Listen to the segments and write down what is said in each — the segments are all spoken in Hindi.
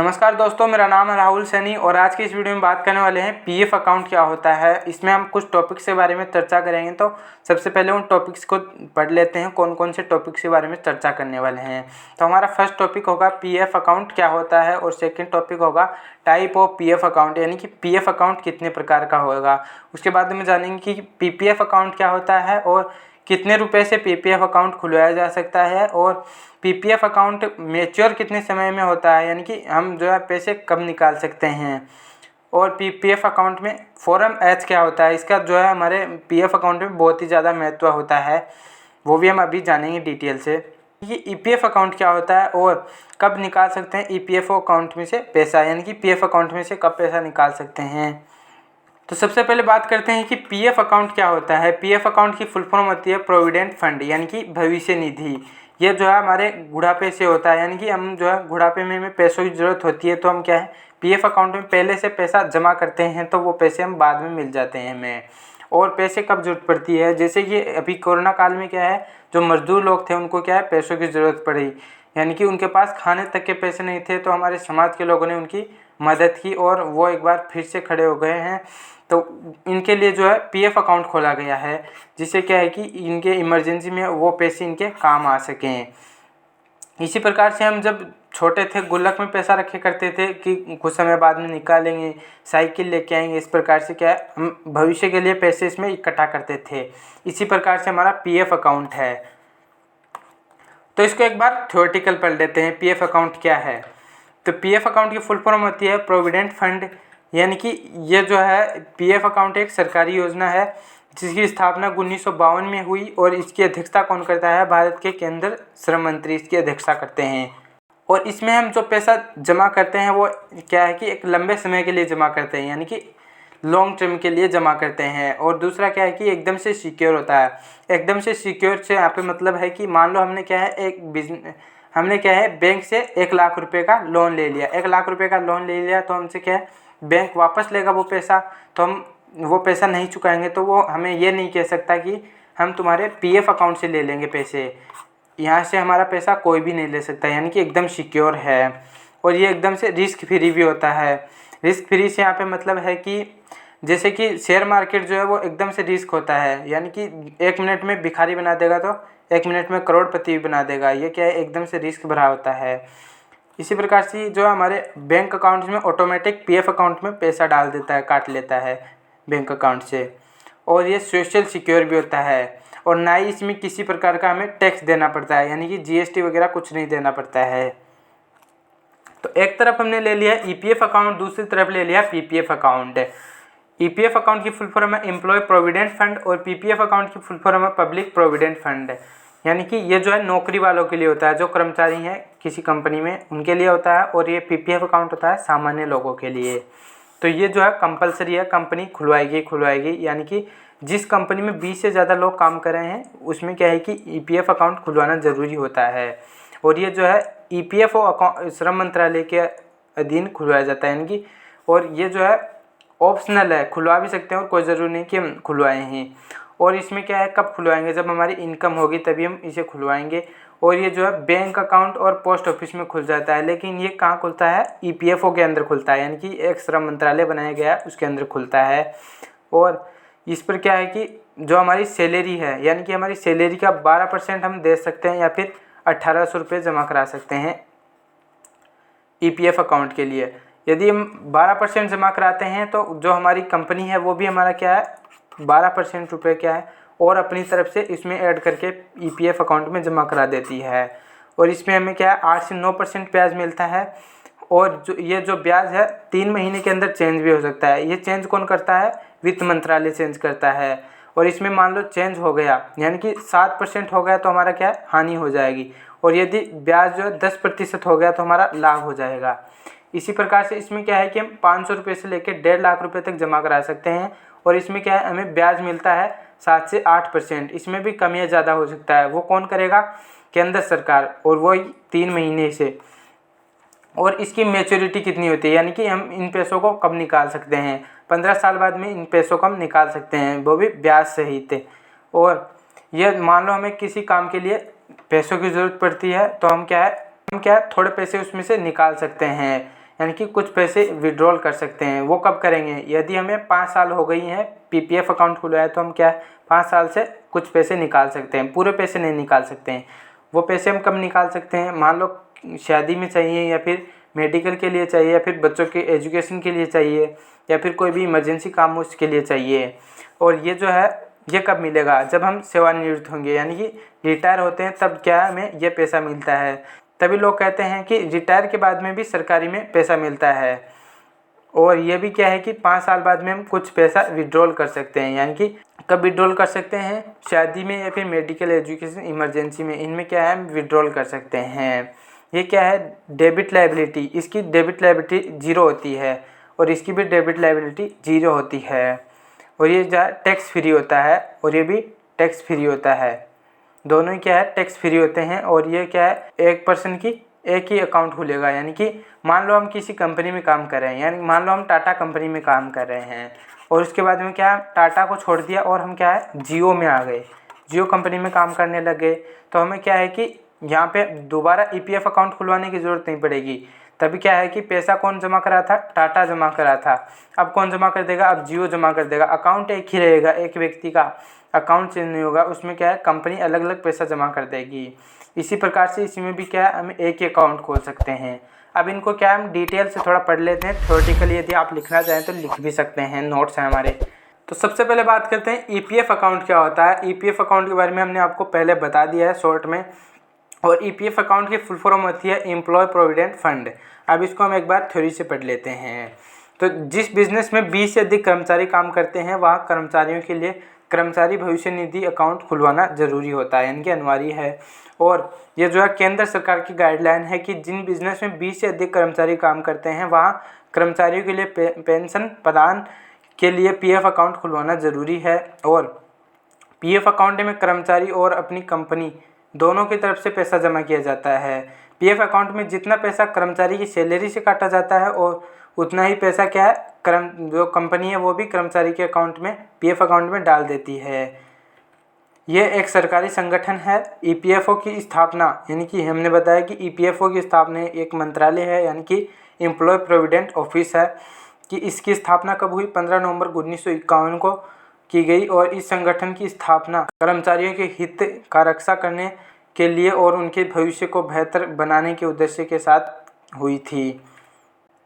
नमस्कार दोस्तों, मेरा नाम है राहुल सैनी और आज की इस वीडियो में बात करने वाले हैं पीएफ अकाउंट क्या होता है। इसमें हम कुछ टॉपिक्स के बारे में चर्चा करेंगे। तो सबसे पहले उन टॉपिक्स को पढ़ लेते हैं, कौन कौन से टॉपिक्स के बारे में चर्चा करने वाले हैं। तो हमारा फर्स्ट टॉपिक होगा पीएफ अकाउंट क्या होता है और सेकंड टॉपिक होगा टाइप ऑफ पीएफ अकाउंट, यानी कि पीएफ अकाउंट कितने प्रकार का होगा। उसके बाद में जानेंगे कि पीपीएफ अकाउंट क्या होता है और कितने रुपए से पीपीएफ अकाउंट खुलवाया जा सकता है और पीपीएफ अकाउंट मैच्योर कितने समय में होता है, यानी कि हम जो है पैसे कब निकाल सकते हैं। और पीपीएफ अकाउंट में फॉर्म एच क्या होता है, इसका जो है हमारे पीएफ अकाउंट में बहुत ही ज़्यादा महत्व होता है, वो भी हम अभी जानेंगे डिटेल से। ये ईपीएफ अकाउंट क्या होता है और कब निकाल सकते हैं ईपीएफओ अकाउंट में से पैसा, यानी कि पीएफ अकाउंट में से कब पैसा निकाल सकते हैं। तो सबसे पहले बात करते हैं कि पीएफ अकाउंट क्या होता है। पीएफ अकाउंट की फुल फॉर्म होती है प्रोविडेंट फंड, यानी कि भविष्य निधि। ये जो है हमारे बुढ़ापे से होता है, यानी कि हम जो है बुढ़ापे में हमें पैसों की ज़रूरत होती है तो हम क्या है पीएफ अकाउंट में पहले से पैसा जमा करते हैं, तो वो पैसे हम बाद में मिल जाते हैं हमें। और पैसे कब जरूरत पड़ती है, जैसे कि अभी कोरोना काल में क्या है, जो मजदूर लोग थे उनको क्या है पैसों की ज़रूरत पड़ी, यानी कि उनके पास खाने तक के पैसे नहीं थे, तो हमारे समाज के लोगों ने उनकी मदद की और वो एक बार फिर से खड़े हो गए हैं। तो इनके लिए जो है पीएफ अकाउंट खोला गया है, जिससे क्या है कि इनके इमरजेंसी में वो पैसे इनके काम आ सकें। इसी प्रकार से हम जब छोटे थे गुल्लक में पैसा रखे करते थे कि कुछ समय बाद में निकालेंगे, साइकिल लेके आएंगे। इस प्रकार से क्या है हम भविष्य के लिए पैसे इसमें इकट्ठा करते थे। इसी प्रकार से हमारा पीएफ अकाउंट है। तो इसको एक बार थ्योरेटिकल पढ़ लेते हैं, पीएफ अकाउंट क्या है। तो पीएफ अकाउंट की फुल फॉर्म होती है प्रोविडेंट फंड, यानी कि ये जो है पीएफ अकाउंट एक सरकारी योजना है जिसकी स्थापना 1952 में हुई और इसकी अध्यक्षता कौन करता है, भारत के केंद्रीय श्रम मंत्री इसकी अध्यक्षता करते हैं। और इसमें हम जो पैसा जमा करते हैं वो क्या है कि एक लंबे समय के लिए जमा करते हैं, यानी कि लॉन्ग टर्म के लिए जमा करते हैं। और दूसरा क्या है कि एकदम से सिक्योर होता है। एकदम से सिक्योर से यहाँ पे मतलब है कि मान लो हमने क्या है हमने क्या है बैंक से 1 लाख रुपए का लोन ले लिया। 1 लाख रुपए का लोन ले लिया तो हमसे क्या है बैंक वापस लेगा वो पैसा, तो हम वो पैसा नहीं चुकाएंगे तो वो हमें ये नहीं कह सकता कि हम तुम्हारे पीएफ अकाउंट से ले लेंगे पैसे। यहाँ से हमारा पैसा कोई भी नहीं ले सकता, यानी कि एकदम सिक्योर है। और ये एकदम से रिस्क फ्री भी होता है। रिस्क फ्री से यहाँ पे मतलब है कि जैसे कि शेयर मार्केट जो है वो एकदम से रिस्क होता है, यानी कि 1 मिनट में भिखारी बना देगा तो 1 मिनट में करोड़पति भी बना देगा। ये क्या है एकदम से रिस्क भरा होता है। इसी प्रकार से जो हमारे बैंक अकाउंट में ऑटोमेटिक पीएफ अकाउंट में पैसा डाल देता है, काट लेता है बैंक अकाउंट से। और ये सोशल सिक्योर भी होता है और ना ही इसमें किसी प्रकार का हमें टैक्स देना पड़ता है, यानी कि जीएसटी वगैरह कुछ नहीं देना पड़ता है। तो एक तरफ हमने ले लिया ईपीएफ अकाउंट, दूसरी तरफ ले लिया पीपीएफ अकाउंट। ईपीएफ अकाउंट की फुल फॉर्म है एम्प्लॉय प्रोविडेंट फंड और पीपीएफ अकाउंट की फुल फॉर्म है पब्लिक प्रोविडेंट फंड, यानी कि ये जो है नौकरी वालों के लिए होता है, जो कर्मचारी हैं किसी कंपनी में उनके लिए होता है। और ये पीपीएफ अकाउंट होता है सामान्य लोगों के लिए। तो ये जो है कंपलसरी है, कंपनी खुलवाएगी, यानी कि जिस कंपनी में 20 से ज़्यादा लोग काम कर रहे हैं उसमें क्या है कि ईपीएफ अकाउंट खुलवाना ज़रूरी होता है। और ये जो है ईपीएफओ अकाउंट श्रम मंत्रालय के अधीन खुलवाया जाता है, यानी कि और ये जो है ऑप्शनल है, खुलवा भी सकते हैं और कोई ज़रूरी नहीं कि हम खुलवाएं हैं। और इसमें क्या है कब खुलवाएंगे, जब हमारी इनकम होगी तभी हम इसे खुलवाएंगे। और ये जो है बैंक अकाउंट और पोस्ट ऑफिस में खुल जाता है, लेकिन ये कहाँ खुलता है, ईपीएफओ के अंदर खुलता है, यानी कि एक श्रम मंत्रालय बनाया गया है उसके अंदर खुलता है। और इस पर क्या है कि जो हमारी सैलरी है, यानी कि हमारी सैलरी का 12% हम दे सकते हैं या फिर 1800 रुपये जमा करा सकते हैं ईपीएफ अकाउंट के लिए। यदि हम 12% जमा कराते हैं तो जो हमारी कंपनी है वो भी हमारा क्या है 12% रुपये क्या है और अपनी तरफ से इसमें ऐड करके ईपीएफ अकाउंट में जमा करा देती है। और इसमें हमें क्या है 8 से 9% ब्याज मिलता है। और जो ब्याज है 3 महीने के अंदर चेंज भी हो सकता है। ये चेंज कौन करता है, वित्त मंत्रालय चेंज करता है। और इसमें मान लो चेंज हो गया, यानी कि 7% हो गया तो हमारा क्या है हानि हो जाएगी। और यदि ब्याज जो है 10% हो गया तो हमारा लाभ हो जाएगा। इसी प्रकार से इसमें क्या है कि हम 500 रुपये से लेकर 1.5 लाख रुपये तक जमा करा सकते हैं। और इसमें क्या है हमें ब्याज मिलता है 7 से 8%। इसमें भी कम या ज़्यादा हो सकता है, वो कौन करेगा, केंद्र सरकार, और वही 3 महीने से। और इसकी मैच्योरिटी कितनी होती है, यानी कि हम इन पैसों को कब निकाल सकते हैं, 15 साल बाद में इन पैसों को हम निकाल सकते हैं, वो भी ब्याज सहित। और ये मान लो हमें किसी काम के लिए पैसों की ज़रूरत पड़ती है तो हम क्या है थोड़े पैसे उसमें से निकाल सकते हैं, यानी कि कुछ पैसे विड्रॉल कर सकते हैं। वो कब करेंगे? यदि हमें 5 साल हो गई हैं पीपीएफ अकाउंट खुलवाया तो हम क्या है 5 साल से कुछ पैसे निकाल सकते हैं, पूरे पैसे नहीं निकाल सकते हैं। वो पैसे हम कब निकाल सकते हैं? मान लो शादी में चाहिए, या फिर मेडिकल के लिए चाहिए, या फिर बच्चों के एजुकेशन के लिए चाहिए, या फिर कोई भी इमरजेंसी काम हो उसके लिए चाहिए। और ये जो है ये कब मिलेगा? जब हम सेवानिवृत्त होंगे, यानी कि रिटायर होते हैं, तब क्या हमें ये पैसा मिलता है। तभी लोग कहते हैं कि रिटायर के बाद में भी सरकारी में पैसा मिलता है। और ये भी क्या है कि 5 साल बाद में हम कुछ पैसा विड्रॉल कर सकते हैं। यानी कि कब विड्रॉल कर सकते हैं? शादी में, या फिर मेडिकल, एजुकेशन, इमरजेंसी में, इनमें क्या है हम विड्रॉल कर सकते हैं। ये क्या है? Debit liability. इसकी डेबिट लायबिलिटी 0 होती है और इसकी भी डेबिट लायबिलिटी 0 होती है। और ये जो टैक्स फ्री होता है और ये भी टैक्स फ्री होता है। दोनों ही क्या है टैक्स फ्री होते हैं। और ये क्या है एक पर्सन की एक ही अकाउंट खुलेगा। यानी कि मान लो हम किसी कंपनी में काम कर रहे हैं, यानी मान लो हम टाटा कंपनी में काम कर रहे हैं और उसके बाद में क्या टाटा को छोड़ दिया और हम क्या है जियो में आ गए, जियो कंपनी में काम करने लगे, तो हमें क्या है कि यहाँ पे दोबारा ईपीएफ अकाउंट खुलवाने की ज़रूरत नहीं पड़ेगी। तभी क्या है कि पैसा कौन जमा करा था? टाटा जमा करा था। अब कौन जमा कर देगा? अब जियो जमा कर देगा। अकाउंट एक ही रहेगा, एक व्यक्ति का अकाउंट चेंज नहीं होगा। उसमें क्या है कंपनी अलग अलग पैसा जमा कर देगी। इसी प्रकार से इसमें भी क्या है हम एक ही अकाउंट खोल सकते हैं। अब इनको क्या हम डिटेल से थोड़ा पढ़ लेते हैं। थ्योरेटिकली यदि आप लिखना चाहें तो लिख भी सकते हैं, नोट्स हैं हमारे। तो सबसे पहले बात करते हैं ईपीएफ अकाउंट क्या होता है। ईपीएफ अकाउंट के बारे में हमने आपको पहले बता दिया है शॉर्ट में। और ईपीएफ अकाउंट की फुल फॉर्म होती है एम्प्लॉय प्रोविडेंट फंड। अब इसको हम एक बार थ्योरी से पढ़ लेते हैं। तो जिस बिजनेस में 20 से अधिक कर्मचारी काम करते हैं वहाँ कर्मचारियों के लिए कर्मचारी भविष्य निधि अकाउंट खुलवाना जरूरी होता है, यानी कि अनिवार्य है। और ये जो है केंद्र सरकार की गाइडलाइन है कि जिन बिजनेस में 20 से अधिक कर्मचारी काम करते हैं वहाँ कर्मचारियों के लिए पेंशन प्रदान के लिए पीएफ अकाउंट खुलवाना ज़रूरी है। और पीएफ अकाउंट में कर्मचारी और अपनी कंपनी दोनों की तरफ से पैसा जमा किया जाता है। पीएफ अकाउंट में जितना पैसा कर्मचारी की सैलरी से काटा जाता है और उतना ही पैसा क्या है जो कंपनी है वो भी कर्मचारी के अकाउंट में पीएफ अकाउंट में डाल देती है। ये एक सरकारी संगठन है। ईपीएफओ की स्थापना, यानी कि हमने बताया कि ईपीएफओ की स्थापना एक मंत्रालय है, यानी कि एम्प्लॉय प्रोविडेंट ऑफिस है, कि इसकी स्थापना कब हुई? 15 नवंबर 1951 को की गई। और इस संगठन की स्थापना कर्मचारियों के हित का रक्षा करने के लिए और उनके भविष्य को बेहतर बनाने के उद्देश्य के साथ हुई थी।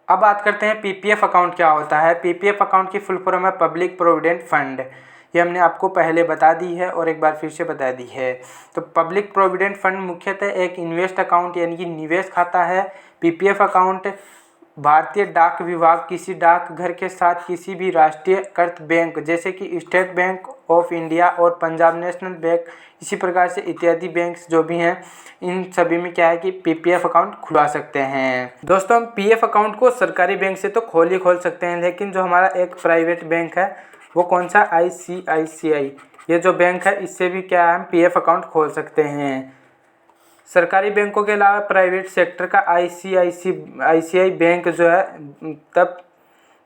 अब बात करते हैं पीपीएफ अकाउंट क्या होता है। पीपीएफ अकाउंट की फुल फॉर्म है पब्लिक प्रोविडेंट फंड। ये हमने आपको पहले बता दी है और एक बार फिर से बता दी है। तो पब्लिक प्रोविडेंट फंड मुख्यतः एक इन्वेस्ट अकाउंट यानी कि निवेश खाता है। पीपीएफ अकाउंट भारतीय डाक विभाग किसी डाकघर के साथ किसी भी राष्ट्रीयकृत बैंक जैसे कि स्टेट बैंक ऑफ इंडिया और पंजाब नेशनल बैंक, इसी प्रकार से इत्यादि बैंक्स जो भी हैं, इन सभी में क्या है कि पीपीएफ अकाउंट खुलवा सकते हैं। दोस्तों हम पीएफ अकाउंट को सरकारी बैंक से तो खोल सकते हैं, लेकिन जो हमारा एक प्राइवेट बैंक है वो कौन सा? आईसीआईसीआई। ये जो बैंक है इससे भी क्या है हम पीएफ अकाउंट खोल सकते हैं। सरकारी बैंकों के अलावा प्राइवेट सेक्टर का आईसीआईसीआई बैंक जो है तब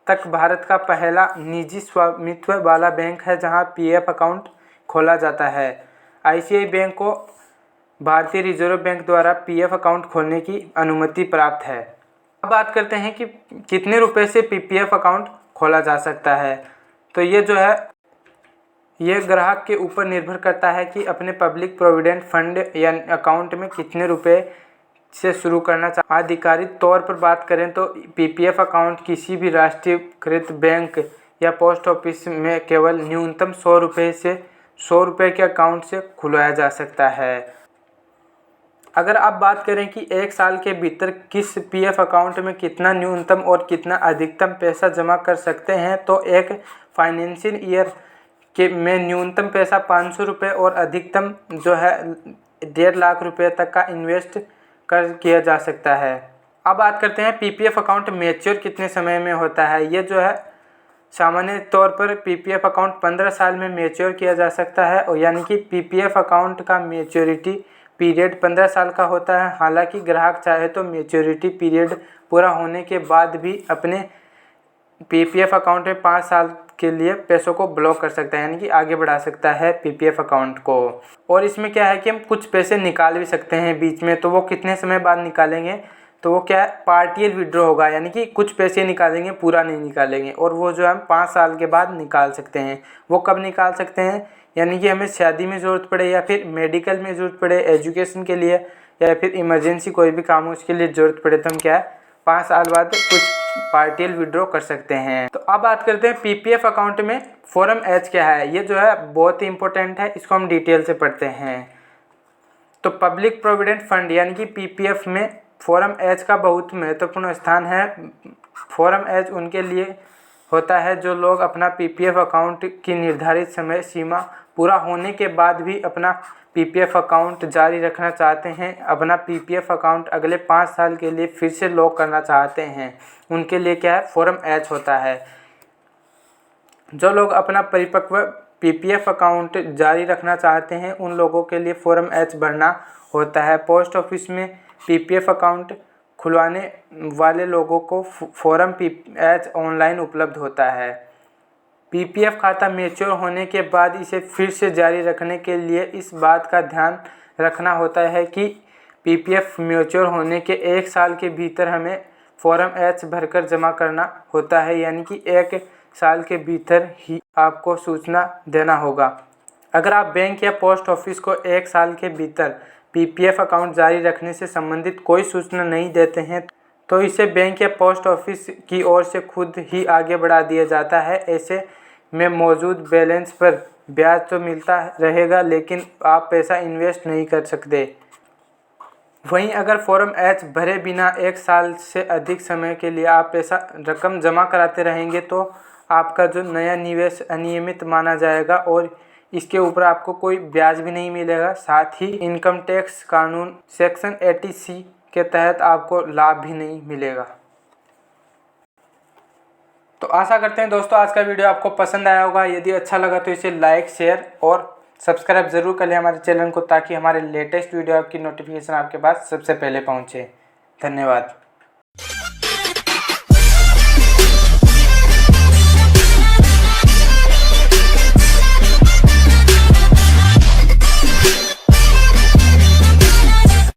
तक भारत का पहला निजी स्वामित्व वाला बैंक है जहां पीएफ अकाउंट खोला जाता है। आईसीआई बैंक को भारतीय रिजर्व बैंक द्वारा पीएफ अकाउंट खोलने की अनुमति प्राप्त है। अब बात करते हैं कि कितने रुपए से पीपीएफ अकाउंट खोला जा सकता है। तो ये जो है ये ग्राहक के ऊपर निर्भर करता है कि अपने पब्लिक प्रोविडेंट फंड या अकाउंट में कितने रुपए से शुरू करना चाहिए। आधिकारिक तौर पर बात करें तो पीपीएफ अकाउंट किसी भी राष्ट्रीयकृत बैंक या पोस्ट ऑफिस में केवल न्यूनतम 100 रुपये से 100 रुपये के अकाउंट से खुलवाया जा सकता है। अगर आप बात करें कि एक साल के भीतर किस पीएफ अकाउंट में कितना न्यूनतम और कितना अधिकतम पैसा जमा कर सकते हैं, तो एक फाइनेंशियल ईयर के में न्यूनतम पैसा 500 रुपये और अधिकतम जो है 1.5 लाख रुपये तक का इन्वेस्ट कर किया जा सकता है। अब बात करते हैं पीपीएफ अकाउंट मैच्योर कितने समय में होता है। ये जो है सामान्य तौर पर पीपीएफ अकाउंट 15 साल में मैच्योर किया जा सकता है, और यानी कि पीपीएफ अकाउंट का मैच्योरिटी पीरियड 15 साल का होता है। हालांकि ग्राहक चाहे तो मैच्योरिटी पीरियड पूरा होने के बाद भी अपने पीपीएफ अकाउंट में 5 साल के लिए पैसों को ब्लॉक कर सकता है, यानी कि आगे बढ़ा सकता है पीपीएफ अकाउंट को। और इसमें क्या है कि हम कुछ पैसे निकाल भी सकते हैं बीच में। तो वो कितने समय बाद निकालेंगे? तो वो क्या है, पार्टियल विड्रॉ होगा, यानी कि कुछ पैसे निकालेंगे, पूरा नहीं निकालेंगे। और वो जो हम 5 साल के बाद निकाल सकते हैं। वो कब निकाल सकते हैं, यानी कि हमें शादी में ज़रूरत पड़े या फिर मेडिकल में ज़रूरत पड़े, एजुकेशन के लिए, या फिर इमरजेंसी कोई भी काम हो उसके लिए ज़रूरत पड़े, तो हम क्या है 5 साल बाद कुछ पार्टियल विड्रॉ कर सकते हैं। तो अब बात करते हैं पीपीएफ अकाउंट में फॉर्म एच क्या है। ये जो है बहुत ही इंपॉर्टेंट है, इसको हम डिटेल से पढ़ते हैं। तो पब्लिक प्रोविडेंट फंड यानी कि पीपीएफ में फॉर्म एच का बहुत महत्वपूर्ण स्थान है। फॉर्म एच उनके लिए होता है जो लोग अपना पीपीएफ अकाउंट की निर्धारित समय सीमा पूरा होने के बाद भी अपना पीपीएफ अकाउंट जारी रखना चाहते हैं, अपना पीपीएफ अकाउंट अगले 5 साल के लिए फिर से लॉक करना चाहते हैं, उनके लिए क्या है फॉर्म एच होता है। जो लोग अपना परिपक्व पीपीएफ अकाउंट जारी रखना चाहते हैं उन लोगों के लिए फॉर्म एच भरना होता है। पोस्ट ऑफिस में पीपीएफ अकाउंट खुलवाने वाले लोगों को फॉर्म एच ऑनलाइन उपलब्ध होता है। पीपीएफ खाता मैच्योर होने के बाद इसे फिर से जारी रखने के लिए इस बात का ध्यान रखना होता है कि पीपीएफ मैच्योर होने के 1 साल के भीतर हमें फॉर्म एच भरकर जमा करना होता है, यानी कि 1 साल के भीतर ही आपको सूचना देना होगा। अगर आप बैंक या पोस्ट ऑफिस को 1 साल के भीतर पीपीएफ अकाउंट जारी रखने से संबंधित कोई सूचना नहीं देते हैं तो इसे बैंक या पोस्ट ऑफिस की ओर से खुद ही आगे बढ़ा दिया जाता है। ऐसे में मौजूद बैलेंस पर ब्याज तो मिलता रहेगा, लेकिन आप पैसा इन्वेस्ट नहीं कर सकते। वहीं अगर फॉर्म एच भरे बिना 1 साल से अधिक समय के लिए आप रकम जमा कराते रहेंगे तो आपका जो नया निवेश अनियमित माना जाएगा और इसके ऊपर आपको कोई ब्याज भी नहीं मिलेगा। साथ ही इनकम टैक्स कानून सेक्शन 80C के तहत आपको लाभ भी नहीं मिलेगा। तो आशा करते हैं दोस्तों आज का वीडियो आपको पसंद आया होगा। यदि अच्छा लगा तो इसे लाइक, शेयर और सब्सक्राइब ज़रूर कर लें हमारे चैनल को, ताकि हमारे लेटेस्ट वीडियो की नोटिफिकेशन आपके पास सबसे पहले पहुंचे। धन्यवाद।